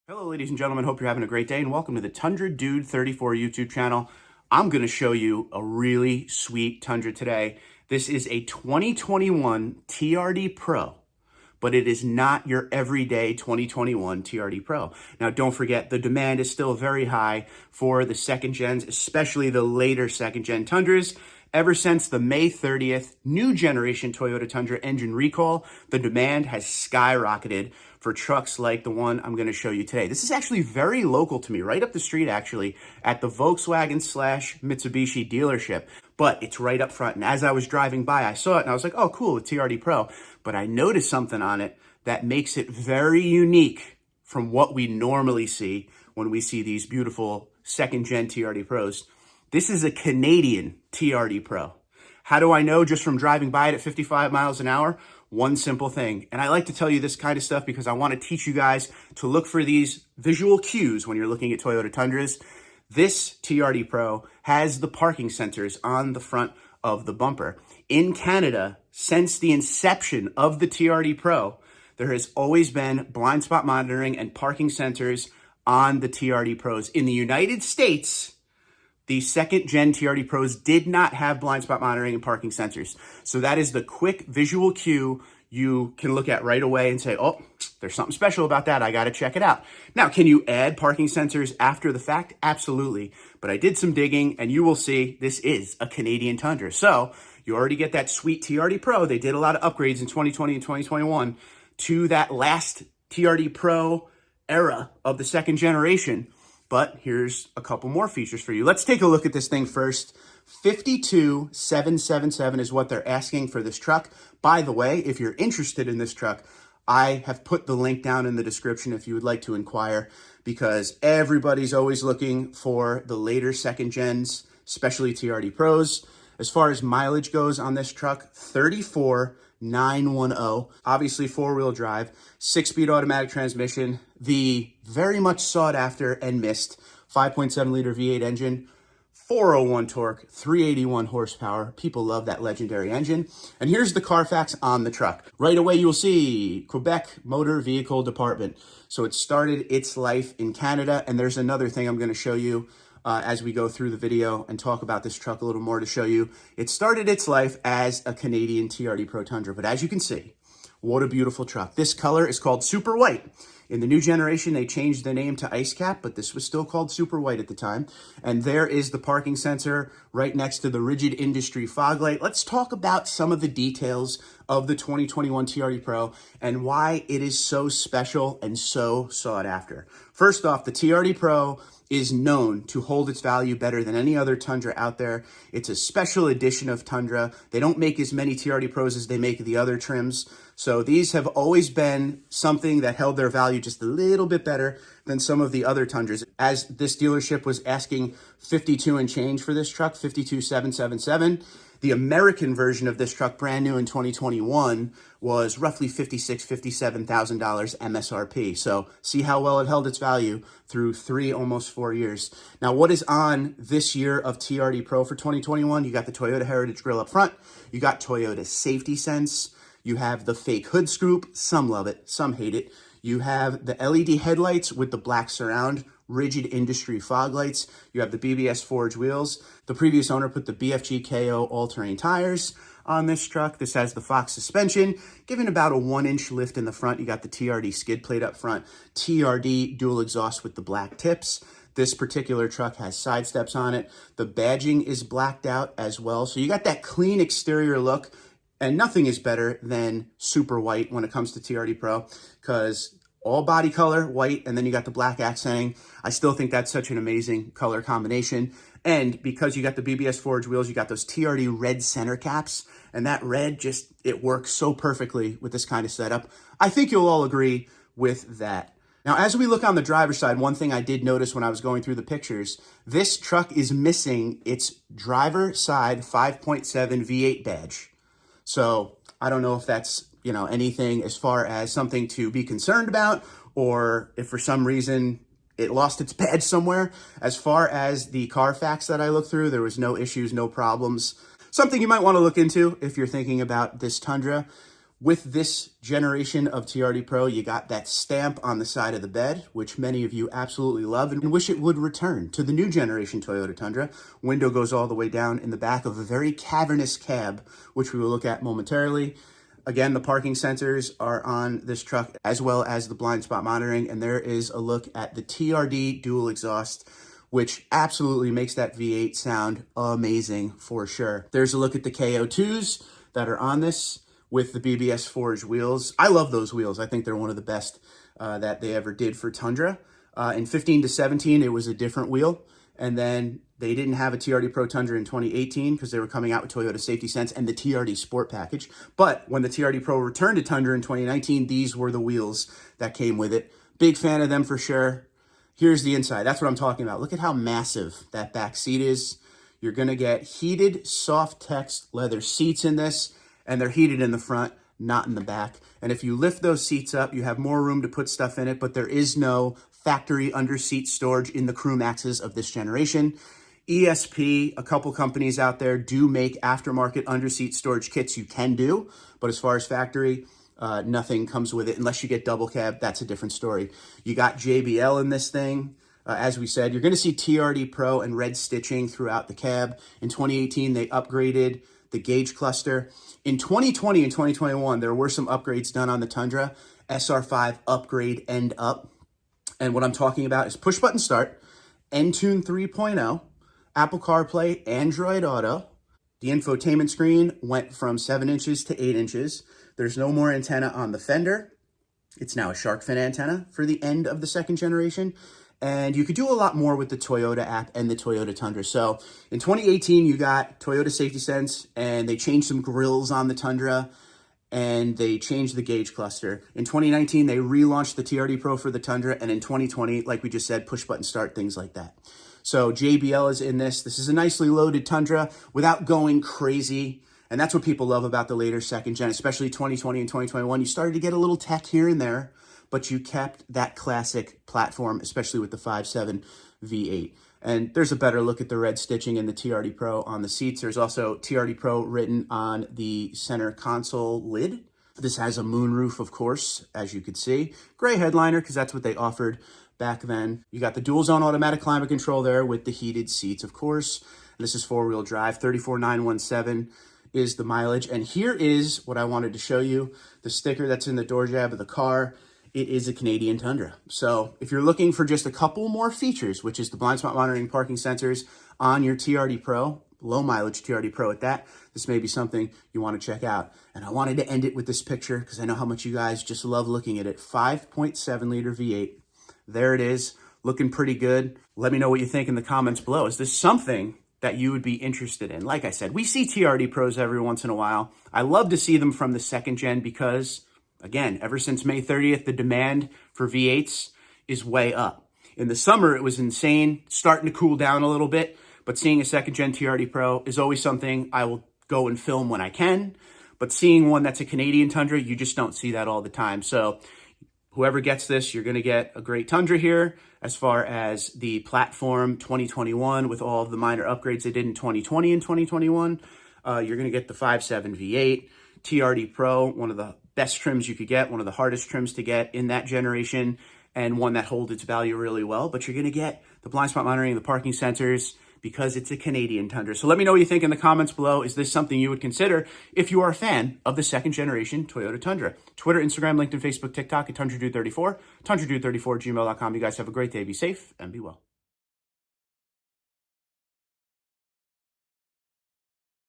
Hello, ladies and gentlemen. Hope you're having a great day, and welcome to the Tundra Dude 34 YouTube channel. I'm going to show you a really sweet Tundra today. This is a 2021 TRD Pro, but it is not your everyday 2021 TRD Pro. Now, don't forget, the demand is still very high for the second gens, especially the later second gen Tundras. Ever since the May 30th new generation Toyota Tundra engine recall, the demand has skyrocketed for trucks like the one I'm going to show you today. This is actually very local to me, right up the street actually, at the Volkswagen/Mitsubishi dealership. But it's right up front, and as I was driving by, I saw it and I was like, oh cool, a TRD Pro. But I noticed something on it that makes it very unique from what we normally see when we see these beautiful second gen TRD Pros. This is a Canadian TRD Pro. How do I know? Just from driving by it at 55 miles an hour? One simple thing. And I like to tell you this kind of stuff because I want to teach you guys to look for these visual cues when you're looking at Toyota Tundras. This TRD Pro has the parking sensors on the front of the bumper. In Canada, since the inception of the TRD Pro, there has always been blind spot monitoring and parking sensors on the TRD Pros. In the United States, the second gen TRD Pros did not have blind spot monitoring and parking sensors. So that is the quick visual cue you can look at right away and say, oh, there's something special about that. I got to check it out. Now, can you add parking sensors after the fact? Absolutely. But I did some digging and you will see this is a Canadian Tundra. So you already get that sweet TRD Pro. They did a lot of upgrades in 2020 and 2021 to that last TRD Pro era of the second generation. But here's a couple more features for you. Let's take a look at this thing first. $52,777 is what they're asking for this truck. By the way, if you're interested in this truck, I have put the link down in the description if you would like to inquire, because everybody's always looking for the later second gens, especially TRD Pros. As far as mileage goes on this truck, 34,910. Obviously four-wheel drive, 6-speed automatic transmission, the very much sought after and missed 5.7 liter V8 engine, 401 torque, 381 horsepower. People love that legendary engine. And here's the Carfax on the truck. Right away, you'll see Quebec Motor Vehicle Department. So it started its life in Canada. And there's another thing I'm going to show you as we go through the video and talk about this truck a little more to show you. It started its life as a Canadian TRD Pro Tundra. But as you can see, what a beautiful truck. This color is called Super White. In the new generation, they changed the name to Ice Cap, but this was still called Super White at the time. And there is the parking sensor right next to the rigid industry fog light. Let's talk about some of the details of the 2021 TRD Pro and why it is so special and so sought after. First off, the TRD Pro is known to hold its value better than any other Tundra out there. It's a special edition of Tundra. They don't make as many TRD Pros as they make the other trims. So these have always been something that held their value just a little bit better than some of the other Tundras. As this dealership was asking 52 and change for this truck, 52,777. The American version of this truck, brand new in 2021, was roughly $56,000, $57,000 MSRP. So see how well it held its value through almost 4 years. Now, what is on this year of TRD Pro for 2021? You got the Toyota Heritage Grille up front. You got Toyota Safety Sense. You have the fake hood scoop. Some love it, some hate it. You have the LED headlights with the black surround, rigid industry fog lights. You have the BBS forged wheels. The previous owner put the BFG KO all-terrain tires on this truck. This has the Fox suspension, giving about a 1-inch lift in the front. You got the TRD skid plate up front, TRD dual exhaust with the black tips. This particular truck has side steps on it. The badging is blacked out as well. So you got that clean exterior look. And nothing is better than Super White when it comes to TRD Pro, because all body color, white, and then you got the black accenting. I still think that's such an amazing color combination. And because you got the BBS forged wheels, you got those TRD red center caps, and that red just, it works so perfectly with this kind of setup. I think you'll all agree with that. Now, as we look on the driver's side, one thing I did notice when I was going through the pictures, this truck is missing its driver side 5.7 V8 badge. So I don't know if that's, anything as far as something to be concerned about, or if for some reason it lost its badge somewhere. As far as the Carfax that I looked through, there was no issues, no problems. Something you might want to look into if you're thinking about this Tundra. With this generation of TRD Pro, you got that stamp on the side of the bed, which many of you absolutely love and wish it would return to the new generation Toyota Tundra. Window goes all the way down in the back of a very cavernous cab, which we will look at momentarily. Again, the parking sensors are on this truck, as well as the blind spot monitoring, and there is a look at the TRD dual exhaust, which absolutely makes that V8 sound amazing for sure. There's a look at the KO2s that are on this with the BBS forged wheels. I love those wheels. I think they're one of the best that they ever did for Tundra. In 15 to 17, it was a different wheel. And then they didn't have a TRD Pro Tundra in 2018 because they were coming out with Toyota Safety Sense and the TRD Sport package. But when the TRD Pro returned to Tundra in 2019, these were the wheels that came with it. Big fan of them for sure. Here's the inside. That's what I'm talking about. Look at how massive that back seat is. You're going to get heated soft text leather seats in this, and they're heated in the front, not in the back. And if you lift those seats up, you have more room to put stuff in it, but there is no factory under-seat storage in the Crew Maxes of this generation. ESP, a couple companies out there do make aftermarket under-seat storage kits you can do, but as far as factory, nothing comes with it unless you get double cab. That's a different story. You got JBL in this thing. As we said, you're going to see TRD Pro and red stitching throughout the cab. In 2018, they upgraded the gauge cluster. In 2020 and 2021, there were some upgrades done on the Tundra. SR5 upgrade end up. And what I'm talking about is push button start, Entune 3.0, Apple CarPlay, Android Auto. The infotainment screen went from 7 inches to 8 inches. There's no more antenna on the fender. It's now a shark fin antenna for the end of the second generation. And you could do a lot more with the Toyota app and the Toyota Tundra. So in 2018, you got Toyota Safety Sense, and they changed some grills on the Tundra, and they changed the gauge cluster. In 2019, they relaunched the TRD Pro for the Tundra, and in 2020, like we just said, push button start, things like that. So JBL is in this. This is a nicely loaded Tundra without going crazy. And that's what people love about the later second gen, especially 2020 and 2021. You started to get a little tech here and there, but you kept that classic platform, especially with the 5.7 V8. And there's a better look at the red stitching in the TRD Pro on the seats. There's also TRD Pro written on the center console lid. This has a moonroof, of course, as you could see. Gray headliner, because that's what they offered back then. You got the dual zone automatic climate control there with the heated seats, of course. This is 4-wheel drive, 34,917 is the mileage. And here is what I wanted to show you, the sticker that's in the door jab of the car. It is a Canadian Tundra. So if you're looking for just a couple more features, which is the blind spot monitoring, parking sensors on your TRD Pro, low mileage TRD Pro at that, this may be something you want to check out. And I wanted to end it with this picture because I know how much you guys just love looking at it. 5.7 liter V8. There it is, looking pretty good. Let me know what you think in the comments below. Is this something that you would be interested in? Like I said, we see TRD Pros every once in a while. I love to see them from the second gen because, again, ever since May 30th, the demand for V8s is way up. In the summer, it was insane, starting to cool down a little bit, but seeing a second gen TRD Pro is always something I will go and film when I can. But seeing one that's a Canadian Tundra, you just don't see that all the time. So whoever gets this, you're going to get a great Tundra here. As far as the platform 2021 with all of the minor upgrades they did in 2020 and 2021, you're going to get the 5.7 V8, TRD Pro, one of the best trims you could get, one of the hardest trims to get in that generation, and one that holds its value really well. But you're going to get the blind spot monitoring, the parking sensors, because it's a Canadian Tundra. So let me know what you think in the comments below. Is this something you would consider if you are a fan of the second generation Toyota Tundra? Twitter, Instagram, LinkedIn, Facebook, TikTok at TundraDude34, TundraDude34 @gmail.com. You guys have a great day. Be safe and be well.